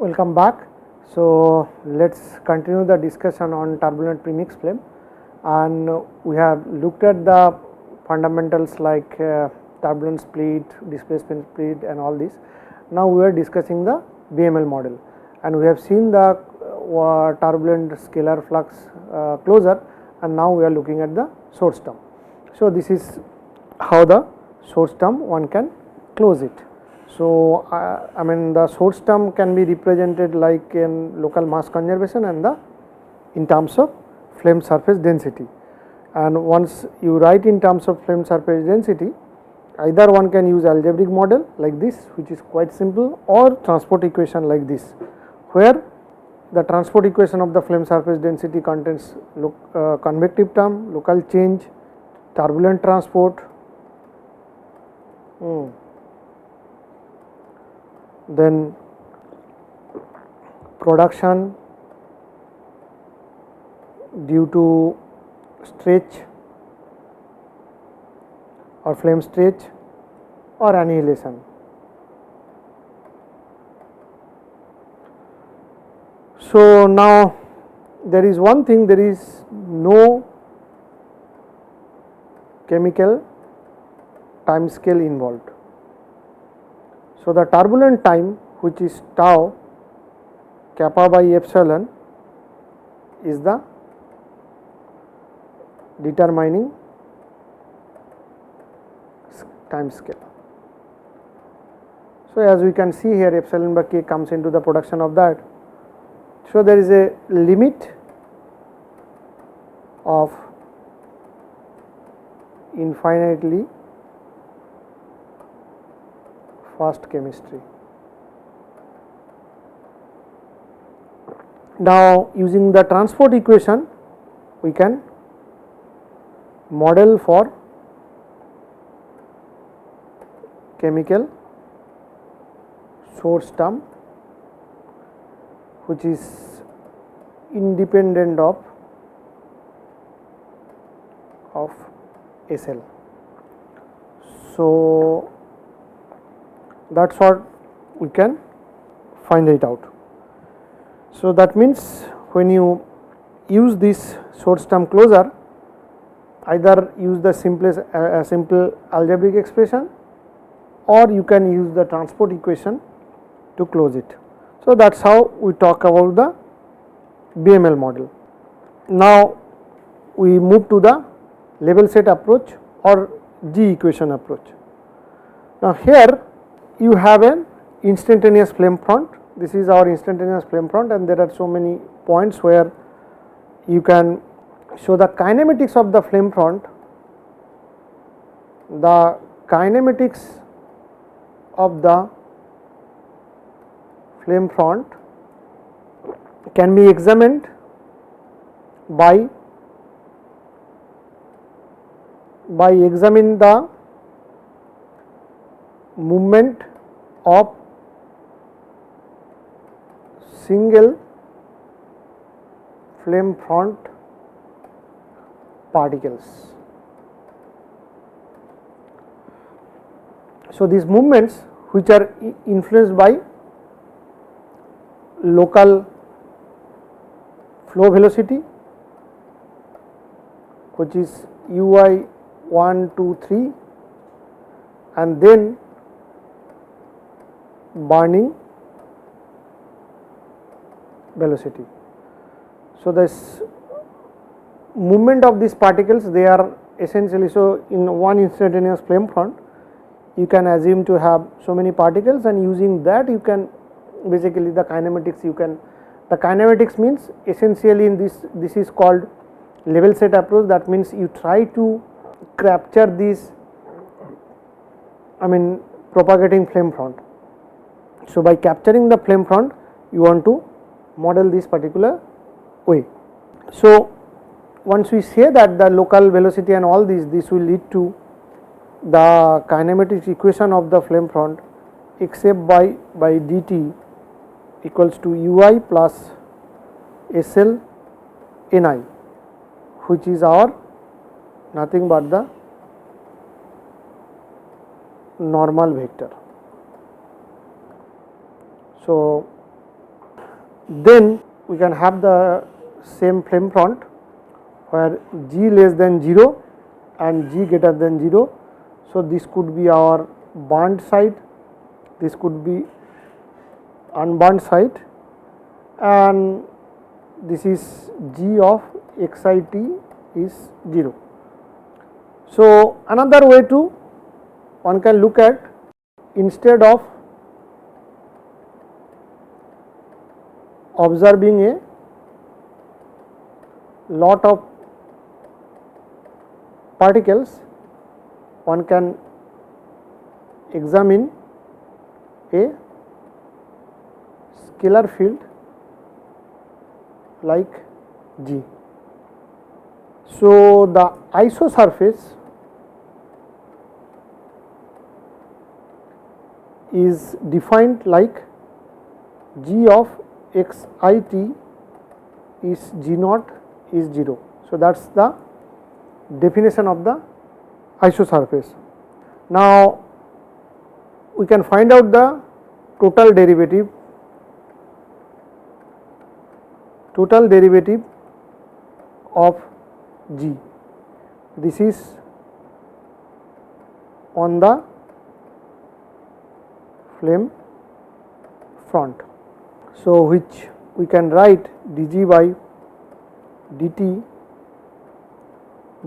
Welcome back. So let's continue the discussion on turbulent premix flame, and we have looked at the fundamentals like turbulent split, displacement split and all this. Now we are discussing the BML model, and we have seen the turbulent scalar flux closure, and now we are looking at the source term. So this is how the source term one can close it. So I mean the source term can be represented like in local mass conservation and the in terms of flame surface density, and once you write in terms of flame surface density, either one can use algebraic model like this, which is quite simple, or transport equation like this, where the transport equation of the flame surface density contains convective term, local change, turbulent transport, then production due to stretch or flame stretch or annihilation. So now there is one thing, there is no chemical time scale involved. So the turbulent time, which is tau kappa by epsilon, is the determining time scale. So as we can see here, epsilon by k comes into the production of that. So there is a limit of infinitely fast chemistry. Now using the transport equation, we can model for chemical source term, which is independent of SL. So that is what we can find it out. So that means when you use this source term closure, either use the simplest simple algebraic expression, or you can use the transport equation to close it. So that is how we talk about the BML model. Now we move to the level set approach or G equation approach. Now here you have an instantaneous flame front. This is our instantaneous flame front, and there are so many points where you can show the kinematics of the flame front. The kinematics of the flame front can be examined by examining the movement of single flame front particles. So these movements, which are influenced by local flow velocity, which is ui 1, 2, 3, and then burning velocity. So this movement of these particles, they are essentially, so in one instantaneous flame front you can assume to have so many particles, and using that you can basically the kinematics, the kinematics means essentially in this is called level set approach. That means you try to capture these propagating flame front. So by capturing the flame front, you want to model this particular way. So once we say that the local velocity and all this will lead to the kinematics equation of the flame front, except by dt equals to ui plus SL Ni, which is our nothing but the normal vector. So Then we can have the same flame front where G less than 0 and G greater than 0. So, this could be our burnt side, this could be unburnt side, and this is G of xit is 0. So, another way to one can look at, instead of observing a lot of particles, one can examine a scalar field like G. So, the isosurface is defined like G of xit is G naught is 0. So, that is the definition of the isosurface. Now, we can find out the total derivative of G. This is on the flame front. So, which we can write dG by dt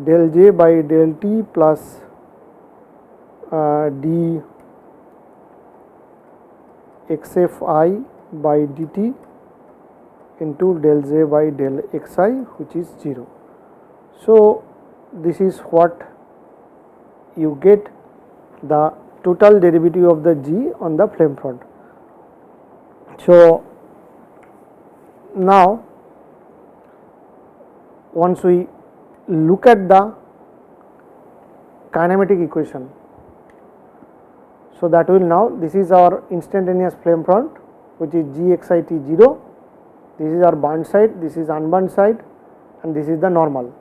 del J by del T plus d xfi by dt into del J by del xi, which is 0. So, this is what you get, the total derivative of the G on the flame front. So, now once we look at the kinematic equation, so that will now, this is our instantaneous flame front, which is G xit 0, this is our burnt side, this is unburnt side, and this is the normal.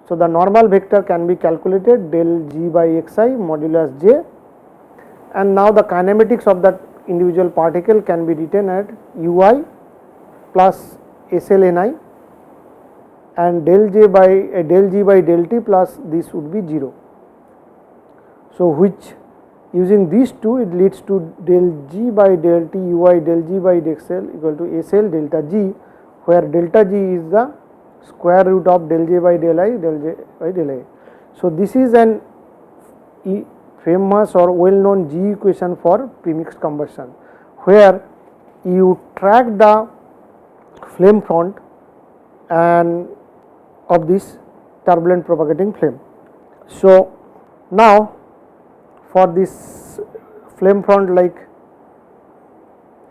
So, the normal vector can be calculated del G by xi modulus J, and now the kinematics of that individual particle can be written at ui plus SLNI, and del G by del T plus this would be 0. So, which using these two, it leads to del G by del T ui del G by del XL equal to SL delta G, where delta G is the square root of del J by del I del J by del I. So, this is an famous or well known G equation for premixed combustion, where you track the flame front and of this turbulent propagating flame. So, now for this flame front, like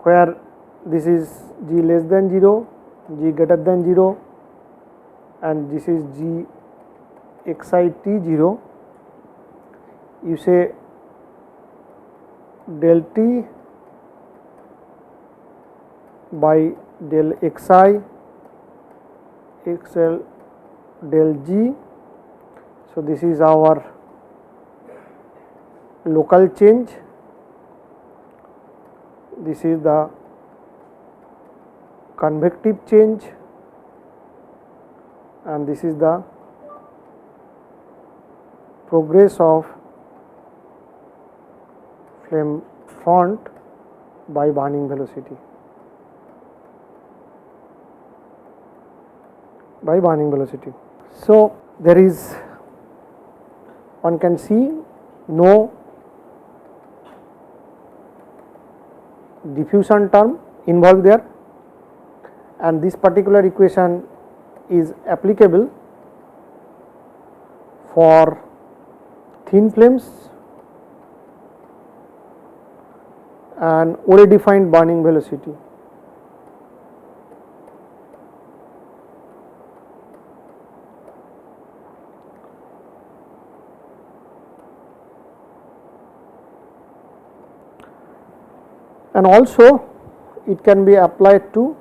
where this is G less than 0, G greater than 0, and this is G xit 0, you say del T by del xi xl del G. So, this is our local change, this is the convective change, and this is the progress of flame front by burning velocity. So, there is, one can see no diffusion term involved there, and this particular equation is applicable for thin flames and well defined burning velocity. And also it can be applied to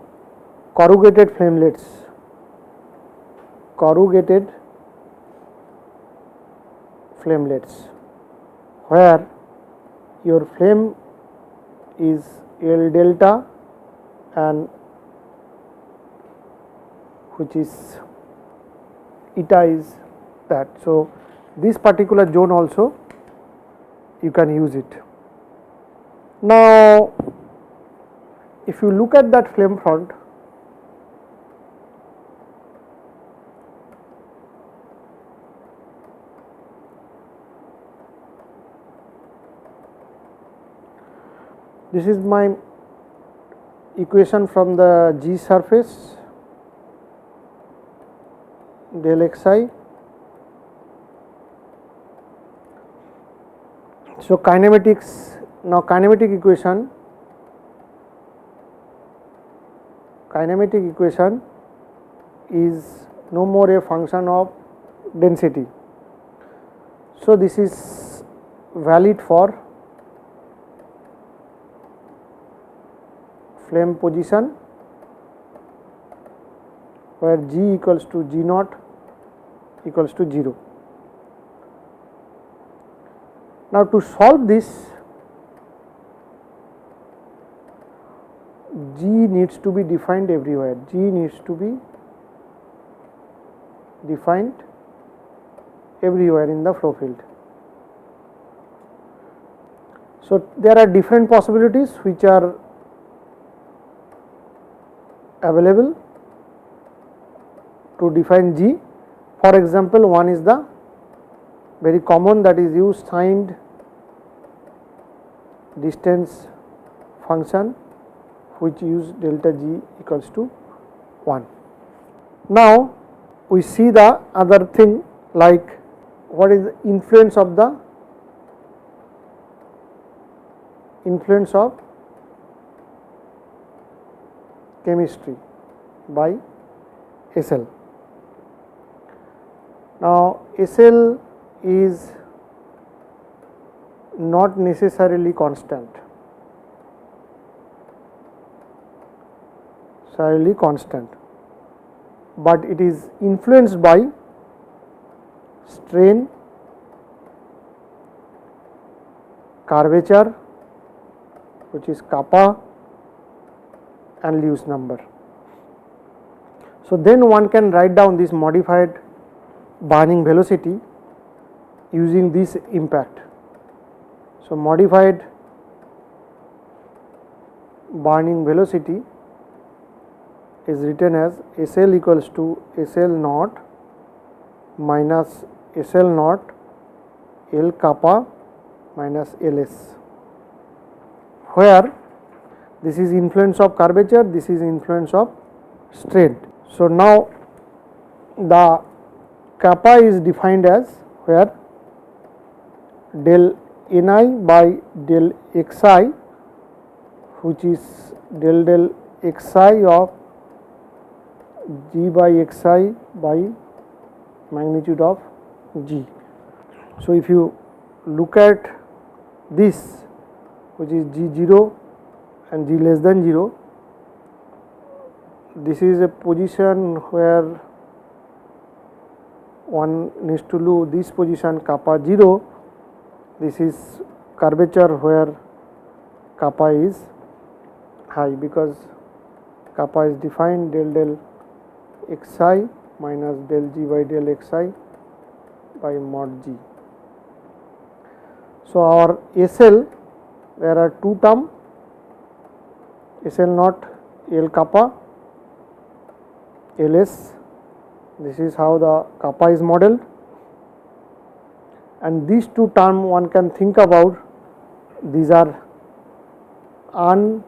corrugated flamelets. Where your flame is L delta and which is eta is that. So, this particular zone also you can use it. Now, if you look at that flame front, this is my equation from the G surface del xi. So, kinematics, now kinematic equation is no more a function of density. So, this is valid for flame position where G equals to G naught equals to 0. Now, to solve this, G needs to be defined everywhere. G needs to be defined everywhere in the flow field. So, there are different possibilities which are available to define G. For example, one is the very common, that is use signed distance function, which use delta G equals to 1. Now, we see the other thing, like what is the influence of chemistry by SL. Now, SL is not necessarily constant, but it is influenced by strain, curvature, which is kappa, and Lewis number. So, then one can write down this modified burning velocity using this impact. So, modified burning velocity is written as SL equals to SL naught minus SL naught L kappa minus LS, where this is influence of curvature, this is influence of strain. So, now the kappa is defined as where del Ni by del Xi, which is del Xi of G by Xi by magnitude of G. So, if you look at this, which is G0 and G less than 0, this is a position where one needs to do this position kappa 0. This is curvature where kappa is high, because kappa is defined del Xi minus del G by del Xi by mod G. So, our SL, there are two terms, SL naught L kappa, LS. This is how the kappa is modeled, and these two terms one can think about, these are uncorrelated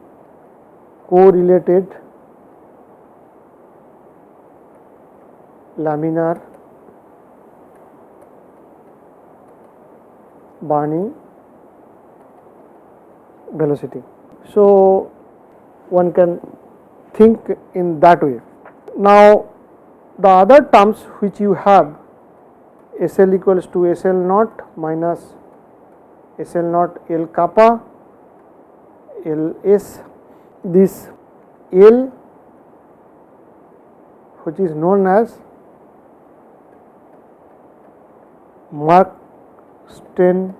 laminar burning velocity. So, one can think in that way. Now, the other terms which you have, SL equals to SL naught minus SL naught L kappa LS, this L, which is known as Mach strain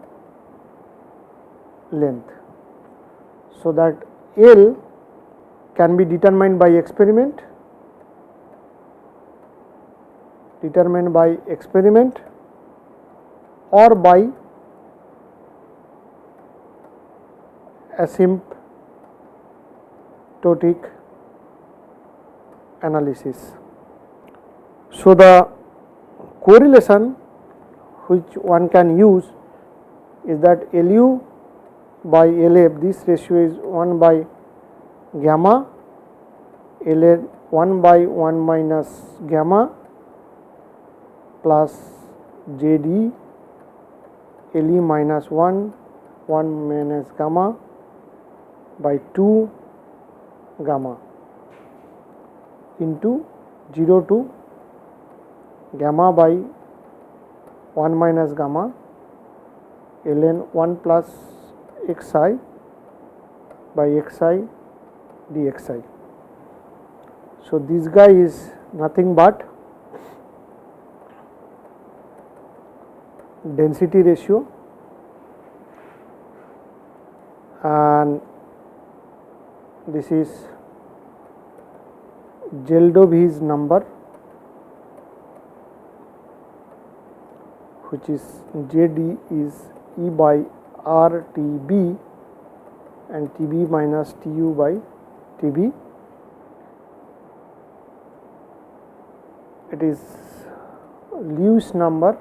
length. So, that L can be determined by experiment determined by experiment or by asymptotic analysis. So, the correlation which one can use is that LU by LF, this ratio is 1 by gamma, LA 1 by 1 minus gamma plus JD LE minus 1 minus gamma by 2 gamma into 0 to gamma by 1 minus gamma ln 1 plus xi by xi dxi. So, this guy is nothing but density ratio, and this is Geldovi's number, which is JD is E by RTB and TB minus TU by TB. It is Lewis number,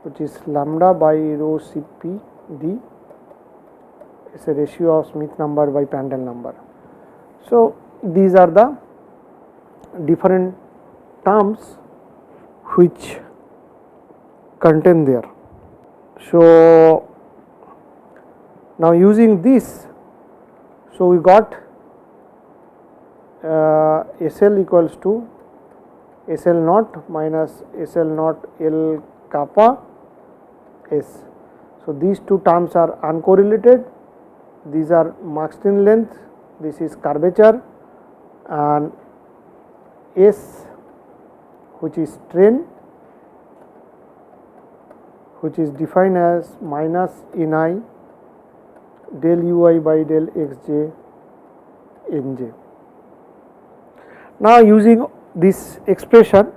which is lambda by rho Cp d. It's a ratio of Smith number by Prandtl number. So, these are the different terms which contain there. So, now using this, so we got SL equals to SL naught minus SL naught L kappa S. So, these two terms are uncorrelated. These are Mach-String length, this is curvature, and S, which is strain, which is defined as minus Ni del Ui by del Xj Nj. Now, using this expression,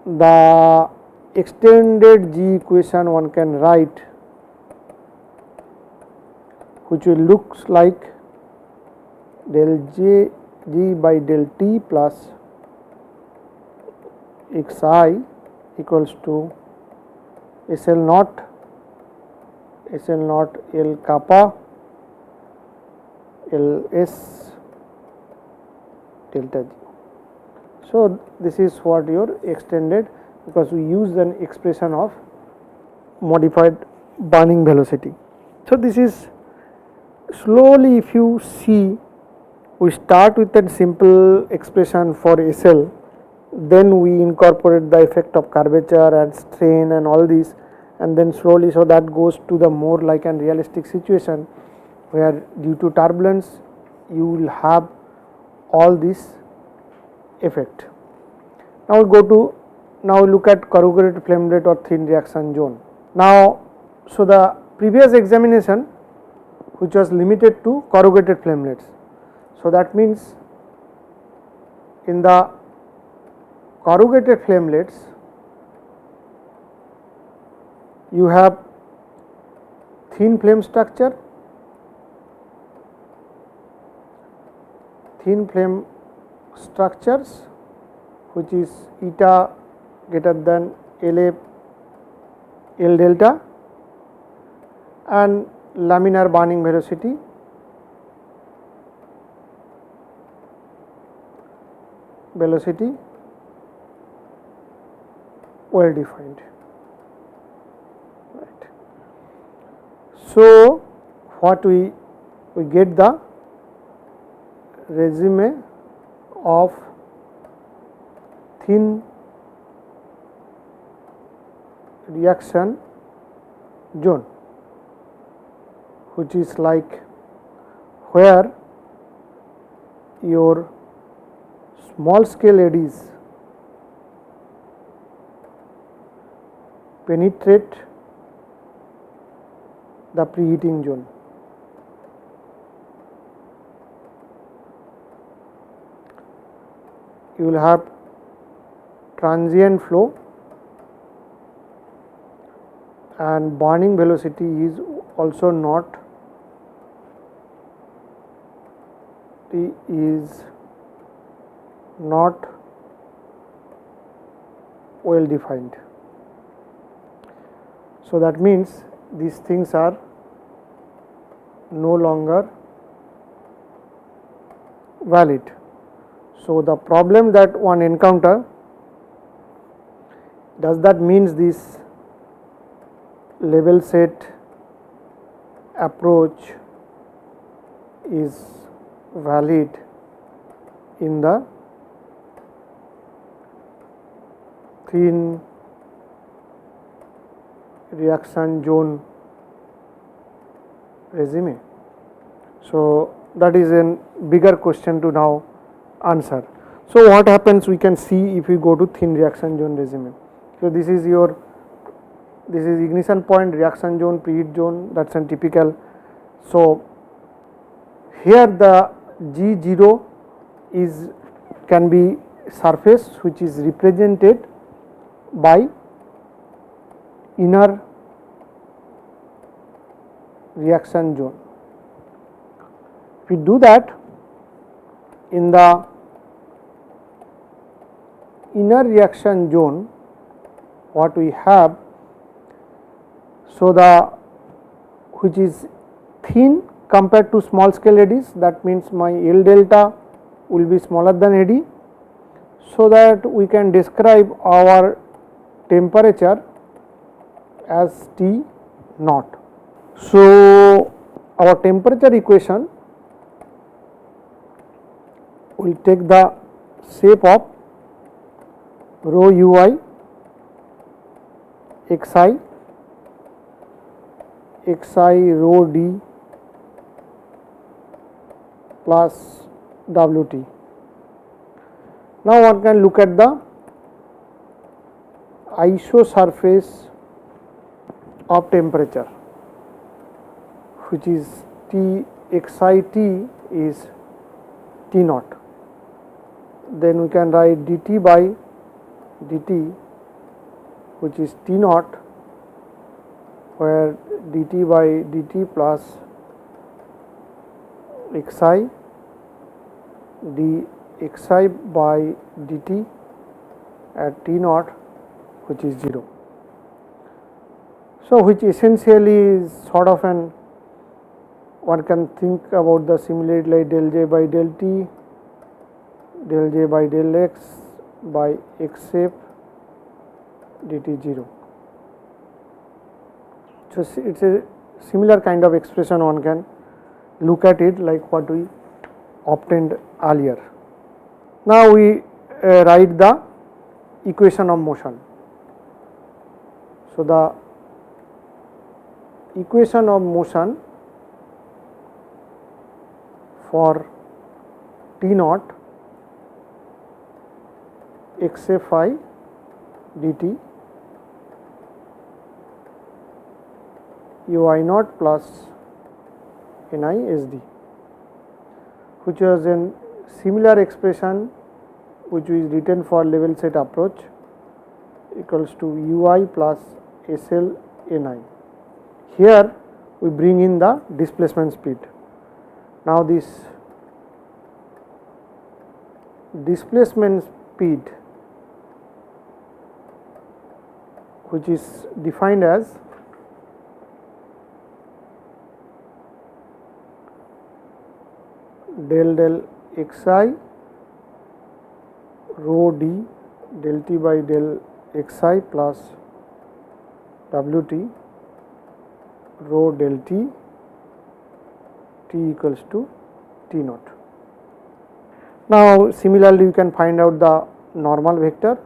the extended G equation one can write, which will looks like del J G by del T plus Xi equals to SL naught L kappa Ls delta G. So, this is what your extended, because we use an expression of modified burning velocity. So, this is slowly, if you see, we start with a simple expression for SL, then we incorporate the effect of curvature and strain and all these, and then slowly, so that goes to the more like an realistic situation where due to turbulence you will have all this effect. Now, we go to, now look at corrugated flamelet or thin reaction zone. Now, so the previous examination which was limited to corrugated flamelets. So, that means in the corrugated flamelets you have thin flame structure, structures which is eta greater than L delta, and laminar burning velocity well defined, right. So, what we get the resume of thin reaction zone, which is like where your small scale eddies penetrate the preheating zone. You will have transient flow and burning velocity is also not well defined. So that means these things are no longer valid. So the problem that one encounter, does that means this level set approach is valid in the thin reaction zone regime? So that is a bigger question to now answer. So what happens, we can see if we go to thin reaction zone regime. So this is ignition point, reaction zone, preheat zone, that's a typical. So here the G0 can be surface which is represented by inner reaction zone. If we do that, in the inner reaction zone, what we have, so the which is thin compared to small scale eddies, that means my L delta will be smaller than eddy, so that we can describe our temperature as T naught. So our temperature equation will take the shape of rho ui xi rho d plus Wt. Now one can look at the isosurface of temperature, which is T xit is T naught. Then we can write dt by dt, which is T naught, where dt by dt plus xi dxi by dt at T naught, which is 0. So which essentially is sort of an, one can think about the similarity like del J by del T, del J by del X by x shape dt 0. So it's a similar kind of expression, one can look at it like what we obtained earlier. Now we write the equation of motion. So the equation of motion for T naught x phi dt ui naught plus ni sd, which was a similar expression which is written for level set approach, equals to ui plus sl ni. Here we bring in the displacement speed. Now this displacement speed, which is defined as del del xi rho d del t by del xi plus wt rho del t equals to T naught. Now similarly you can find out the normal vector.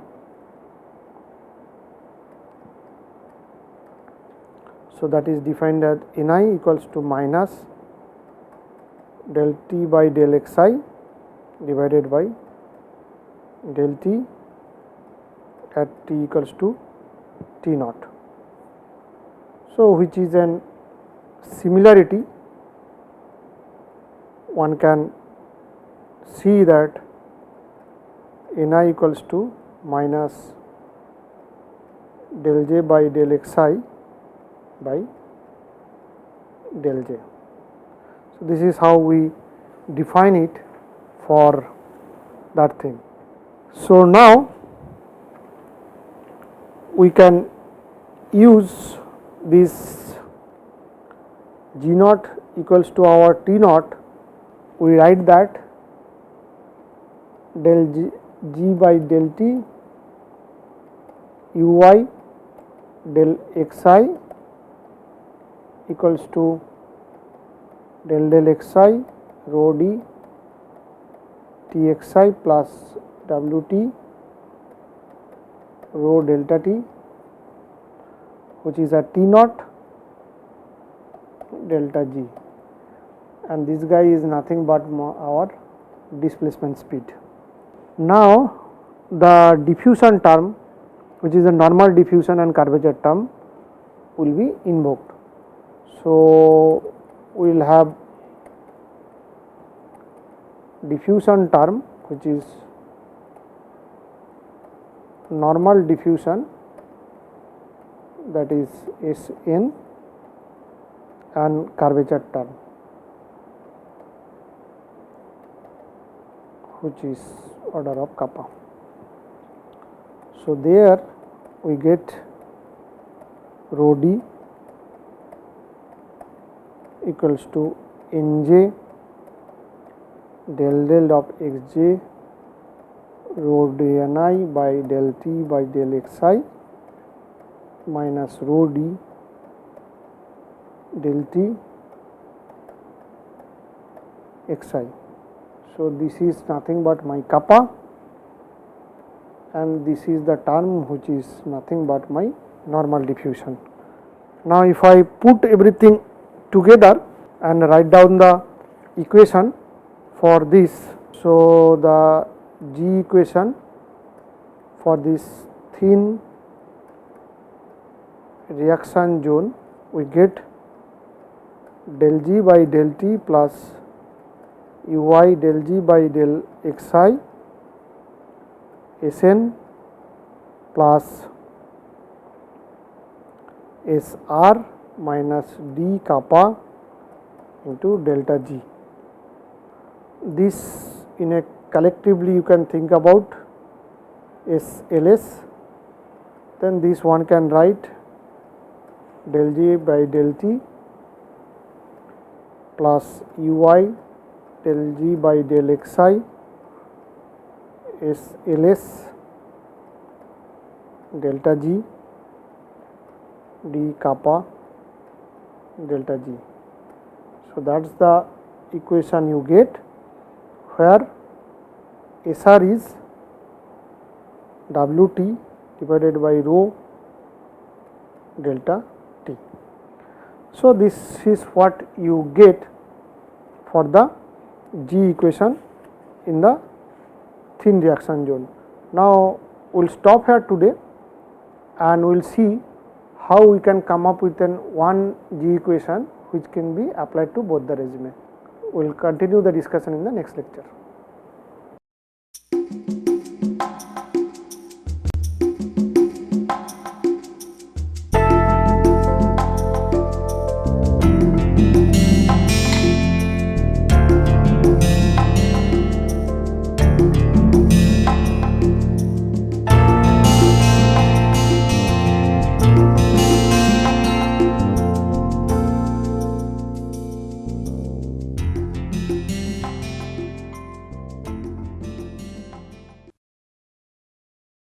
So that is defined as ni equals to minus del t by del xi divided by del t at t equals to T naught. So which is an similarity, one can see that ni equals to minus del J by del Xi by del J. So, this is how we define it for that thing. So, now we can use this G naught equals to our T naught. We write that del G by del T Uy del Xi equals to del Xi rho d Txi plus Wt rho delta T, which is a T naught delta G, and this guy is nothing but our displacement speed. Now the diffusion term, which is a normal diffusion and curvature term, will be invoked. So we will have diffusion term, which is normal diffusion, that is Sn, and curvature term, which is order of kappa. So there we get rho d equals to Nj del of Xj rho d Ni by del T by del Xi minus rho d del T Xi. So this is nothing but my kappa, and this is the term which is nothing but my normal diffusion. Now if I put everything together and write down the equation for this, so the G equation for this thin reaction zone, we get del G by del T plus Uy del G by del Xi Sn plus Sr minus d kappa into delta G. This in a collectively you can think about SLS, then this one can write del J by del T plus Uy del G by del Xi SLS delta G d kappa delta G. So that is the equation you get, where Sr is Wt divided by rho delta T. So this is what you get for the G equation in the thin reaction zone. Now we will stop here today, and we will see how we can come up with one G equation which can be applied to both the regime. We will continue the discussion in the next lecture.